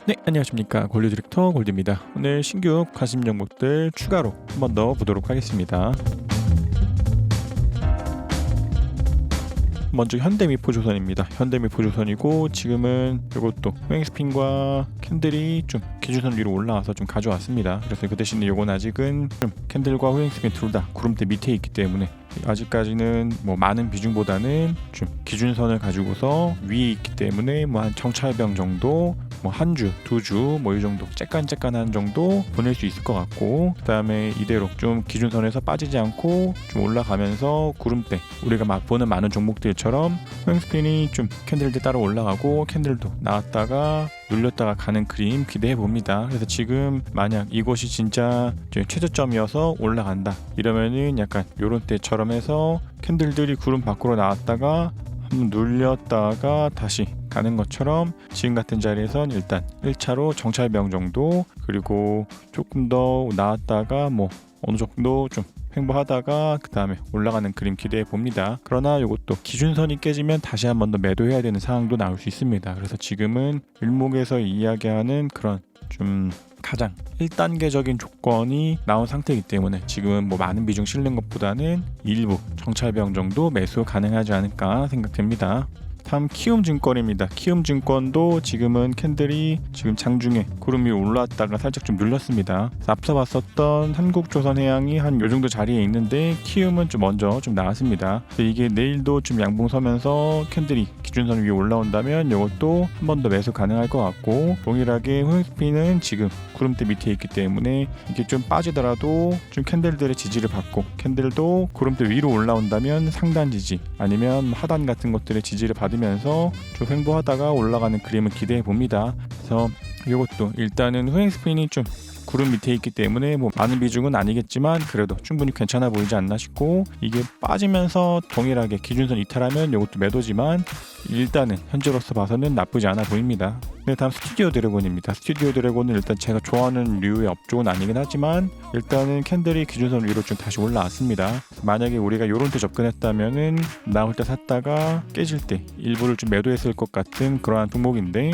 네, 안녕하십니까. 골드 디렉터 골드입니다. 오늘 신규 관심 종목들 추가로 한 번 더 보도록 하겠습니다. 먼저 현대미포조선입니다. 현대미포조선이고 지금은 이것도 호행스핀과 캔들이 좀 기준선 위로 올라와서 좀 가져왔습니다. 그래서 그 대신에 이건 아직은 좀 캔들과 호행스핀 둘 다 구름대 밑에 있기 때문에 아직까지는 뭐 많은 비중보다는 좀 기준선을 가지고서 위에 있기 때문에 뭐 한 정찰병 정도, 뭐 한 주, 두 주, 뭐 이 정도 째깐째깐한 정도 보낼 수 있을 것 같고, 그다음에 이대로 좀 기준선에서 빠지지 않고 좀 올라가면서 구름대, 우리가 막 보는 많은 종목들처럼 호행스핀이 좀 캔들들 따라 올라가고 캔들도 나왔다가 눌렸다가 가는 그림 기대해 봅니다. 그래서 지금 만약 이곳이 진짜 최저점이어서 올라간다 이러면은 약간 요런 때처럼 해서 캔들들이 구름 밖으로 나왔다가 한번 눌렸다가 다시 가는 것처럼 지금 같은 자리에선 일단 1차로 정찰병 정도, 그리고 조금 더 나왔다가 뭐 어느 정도 좀 횡보하다가 그 다음에 올라가는 그림 기대해 봅니다. 그러나 이것도 기준선이 깨지면 다시 한 번 더 매도해야 되는 상황도 나올 수 있습니다. 그래서 지금은 일목에서 이야기하는 그런 좀 가장 1단계적인 조건이 나온 상태이기 때문에 지금은 뭐 많은 비중 실는 것보다는 일부 정찰병 정도 매수 가능하지 않을까 생각됩니다. 다음 키움증권입니다. 키움증권도 지금은 캔들이 지금 장중에 구름 위로 올라왔다가 살짝 좀 눌렸습니다. 앞서 봤었던 한국조선해양이 한 요 정도 자리에 있는데 키움은 좀 먼저 좀 나왔습니다. 이게 내일도 좀 양봉 서면서 캔들이 기준선 위에 올라온다면 이것도 한 번 더 매수 가능할 것 같고, 동일하게 호행스핀은 지금 구름대 밑에 있기 때문에 이게 좀 빠지더라도 좀 캔들들의 지지를 받고, 캔들도 구름대 위로 올라온다면 상단 지지 아니면 하단 같은 것들의 지지를 받으면서 좀 횡보하다가 올라가는 그림을 기대해 봅니다. 그래서 이것도 일단은 호행스핀이 좀 구름 밑에 있기 때문에 뭐 많은 비중은 아니겠지만 그래도 충분히 괜찮아 보이지 않나 싶고, 이게 빠지면서 동일하게 기준선 이탈하면 이것도 매도지만 일단은 현재로서 봐서는 나쁘지 않아 보입니다. 네, 다음 스튜디오 드래곤입니다. 스튜디오 드래곤은 일단 제가 좋아하는 류의 업종은 아니긴 하지만 일단은 캔들이 기준선 위로 좀 다시 올라왔습니다. 만약에 우리가 이런 때 접근했다면은 나올 때 샀다가 깨질 때 일부를 좀 매도했을 것 같은 그러한 종목인데,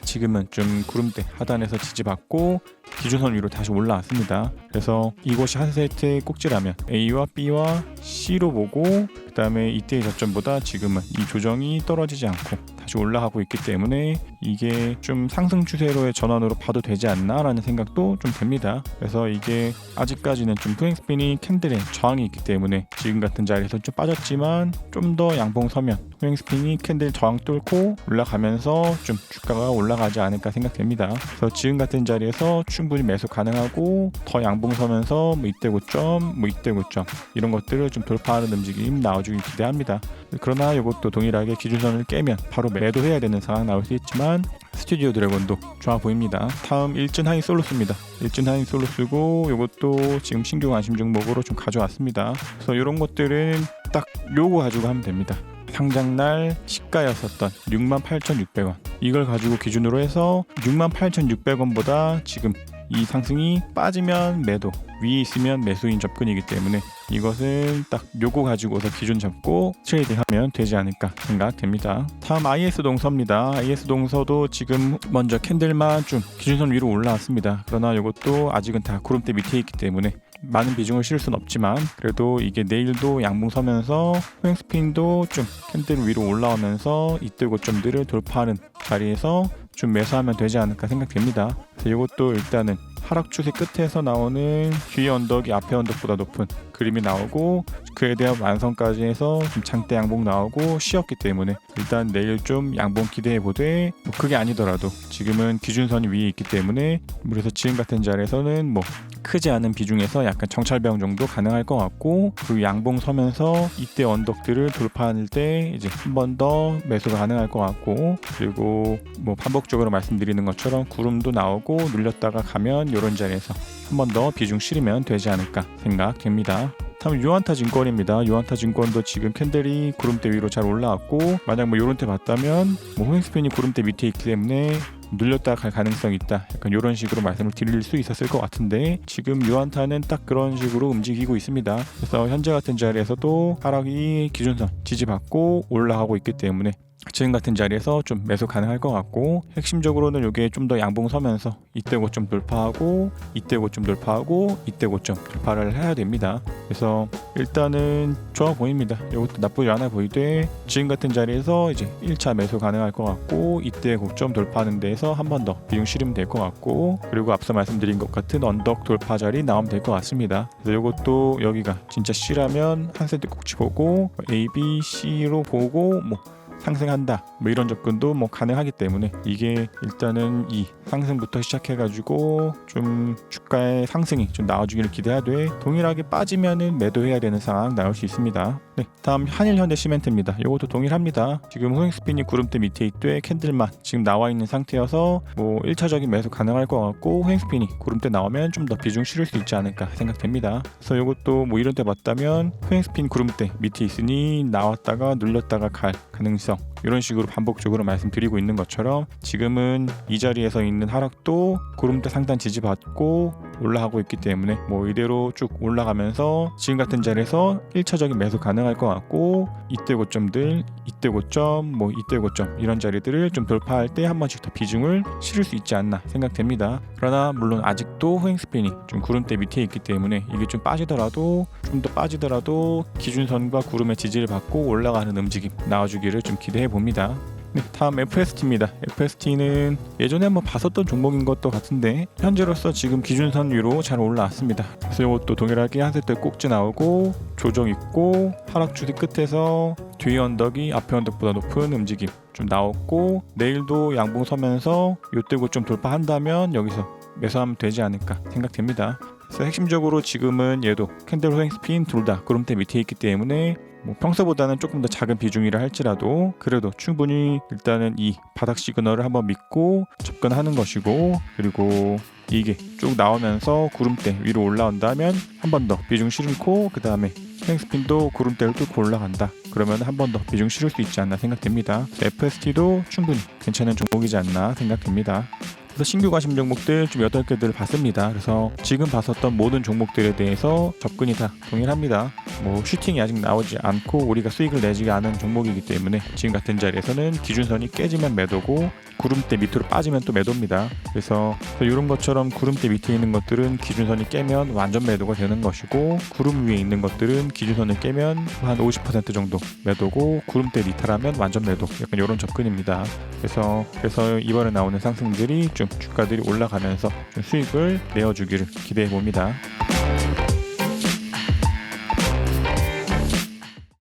지금은 좀 구름대 하단에서 지지받고 기준선 위로 다시 올라왔습니다. 그래서 이것이 한 세트의 꼭지라면 A와 B와 C로 보고, 그 다음에 이때의 저점보다 지금은 이 조정이 떨어지지 않고 다시 올라가고 있기 때문에 이게 좀 상승 추세로의 전환으로 봐도 되지 않나 라는 생각도 좀 됩니다. 그래서 이게 아직까지는 좀 호행스핀이 캔들에 저항이 있기 때문에 지금 같은 자리에서 좀 빠졌지만 좀 더 양봉 서면 호행스핀이 캔들 저항 뚫고 올라가면서 좀 주가가 올라가지 않을까 생각됩니다. 그래서 지금 같은 자리에서 충분히 매수 가능하고 더 양봉 서면서 뭐 이때 고점, 뭐 이때 고점 이런 것들을 좀 돌파하는 움직임 나와주길 기대합니다. 그러나 이것도 동일하게 기준선을 깨면 바로 매도해야 되는 상황 나올 수 있지만 스튜디오 드래곤도 좋아 보입니다. 다음 일진하이 솔루스입니다. 일진하이 솔루스고 이것도 지금 신규 관심 종목으로 좀 가져왔습니다. 그래서 이런 것들은 딱 요거 가지고 하면 됩니다. 상장날 시가였었던 68,600원 이걸 가지고 기준으로 해서 68,600원보다 지금 이 상승이 빠지면 매도, 위에 있으면 매수인 접근이기 때문에 이것은 딱 요거 가지고서 기준 잡고 트레이딩하면 되지 않을까 생각됩니다. 다음 IS동서입니다. IS동서도 지금 먼저 캔들만 좀 기준선 위로 올라왔습니다. 그러나 이것도 아직은 다 구름대 밑에 있기 때문에 많은 비중을 실을 수는 없지만 그래도 이게 내일도 양봉 서면서 호행스핀도 좀 캔들 위로 올라오면서 이때 고점들을 돌파하는 자리에서 좀 매수하면 되지 않을까 생각됩니다. 그래서 이것도 일단은 하락 추세 끝에서 나오는 뒤에 언덕이 앞에 언덕보다 높은 그림이 나오고 그에 대한 완성까지 해서 좀 장대 양봉 나오고 쉬었기 때문에 일단 내일 좀 양봉 기대해 보되, 뭐 그게 아니더라도 지금은 기준선이 위에 있기 때문에 그래서 지금 같은 자리에서는 뭐 크지 않은 비중에서 약간 정찰병 정도 가능할 것 같고, 그리고 양봉 서면서 이때 언덕들을 돌파할 때 이제 한 번 더 매수가 가능할 것 같고, 그리고 뭐 반복적으로 말씀드리는 것처럼 구름도 나오고 눌렸다가 가면 이런 자리에서 한 번 더 비중 실으면 되지 않을까 생각됩니다. 다음 유한타증권입니다. 유한타증권도 지금 캔들이 구름대 위로 잘 올라왔고, 만약 뭐 요런 때 봤다면 뭐 호행스핀이 구름대 밑에 있기 때문에 눌렸다 갈 가능성이 있다, 약간 이런 식으로 말씀을 드릴 수 있었을 것 같은데 지금 유한타는 딱 그런 식으로 움직이고 있습니다. 그래서 현재 같은 자리에서도 하락이 기준선 지지받고 올라가고 있기 때문에 지금 같은 자리에서 좀 매수 가능할 것 같고, 핵심적으로는 이게 좀 더 양봉 서면서 이때 고점 돌파하고 이때 고점 돌파하고 이때 고점 돌파를 해야 됩니다. 그래서 일단은 좋아 보입니다. 이것도 나쁘지 않아 보이되 지금 같은 자리에서 이제 1차 매수 가능할 것 같고, 이때 고점 돌파하는 데에서 한 번 더 비중 실으면 될 것 같고, 그리고 앞서 말씀드린 것 같은 언덕 돌파 자리 나오면 될 것 같습니다. 그래서 이것도 여기가 진짜 C라면 한 세트 꼭지 보고 A, B, C로 보고 뭐 상승한다 뭐 이런 접근도 뭐 가능하기 때문에, 이게 일단은 이 상승부터 시작해가지고 좀 주가의 상승이 좀 나와주기를 기대하되, 동일하게 빠지면은 매도해야 되는 상황 나올 수 있습니다. 네, 다음 한일현대시멘트입니다. 이것도 동일합니다. 지금 호행스핀이 구름대 밑에 있되 캔들만 지금 나와 있는 상태여서 뭐 1차적인 매수 가능할 것 같고, 호행스핀이 구름대 나오면 좀 더 비중 실을 수 있지 않을까 생각됩니다. 그래서 이것도 뭐 이런 데 봤다면 호행스핀 구름대 밑에 있으니 나왔다가 눌렸다가 갈 가능성, 이런 식으로 반복적으로 말씀드리고 있는 것처럼 지금은 이 자리에서 있는 하락도 구름대 상단 지지받고 올라가고 있기 때문에 뭐 이대로 쭉 올라가면서 지금 같은 자리에서 1차적인 매수 가능할 것 같고, 이때 고점들, 이때 고점, 뭐 이때 고점 이런 자리들을 좀 돌파할 때 한 번씩 더 비중을 실을 수 있지 않나 생각됩니다. 그러나 물론 아직도 호행스핀이 좀 구름대 밑에 있기 때문에 이게 좀 빠지더라도, 좀 더 빠지더라도 기준선과 구름의 지지를 받고 올라가는 움직임 나와주기를 좀 기대해 봅니다. 네, 다음 FST입니다. FST는 예전에 한번 봤었던 종목인 것도 같은데 현재로서 지금 기준선 위로 잘 올라왔습니다. 그래서 이것도 동일하게 한 세트 꼭지 나오고 조정 있고 하락 추세 끝에서 뒤 언덕이 앞에 언덕보다 높은 움직임 좀 나왔고, 내일도 양봉 서면서 요때 고점 돌파한다면 여기서 매수하면 되지 않을까 생각됩니다. 그래서 핵심적으로 지금은 얘도 캔들 호행스핀 둘 다 구름대 밑에 있기 때문에 뭐 평소보다는 조금 더 작은 비중이라 할지라도 그래도 충분히 일단은 이 바닥 시그널을 한번 믿고 접근하는 것이고, 그리고 이게 쭉 나오면서 구름대 위로 올라온다면 한 번 더 비중 실고, 그 다음에 호행스핀도 구름대를 뚫고 올라간다 그러면 한 번 더 비중 실을 수 있지 않나 생각됩니다. FST도 충분히 괜찮은 종목이지 않나 생각됩니다. 그래서 신규 관심 종목들 좀 8개들을 봤습니다. 그래서 지금 봤었던 모든 종목들에 대해서 접근이 다 동일합니다. 뭐 슈팅이 아직 나오지 않고 우리가 수익을 내지 않은 종목이기 때문에 지금 같은 자리에서는 기준선이 깨지면 매도고 구름대 밑으로 빠지면 또 매도입니다. 그래서 이런 것처럼 구름대 밑에 있는 것들은 기준선이 깨면 완전 매도가 되는 것이고, 구름 위에 있는 것들은 기준선을 깨면 한 50% 정도 매도고, 구름대 밑이라면 완전 매도, 약간 이런 접근입니다. 그래서 이번에 나오는 상승들이 좀 주가들이 올라가면서 좀 수익을 내어주기를 기대해 봅니다.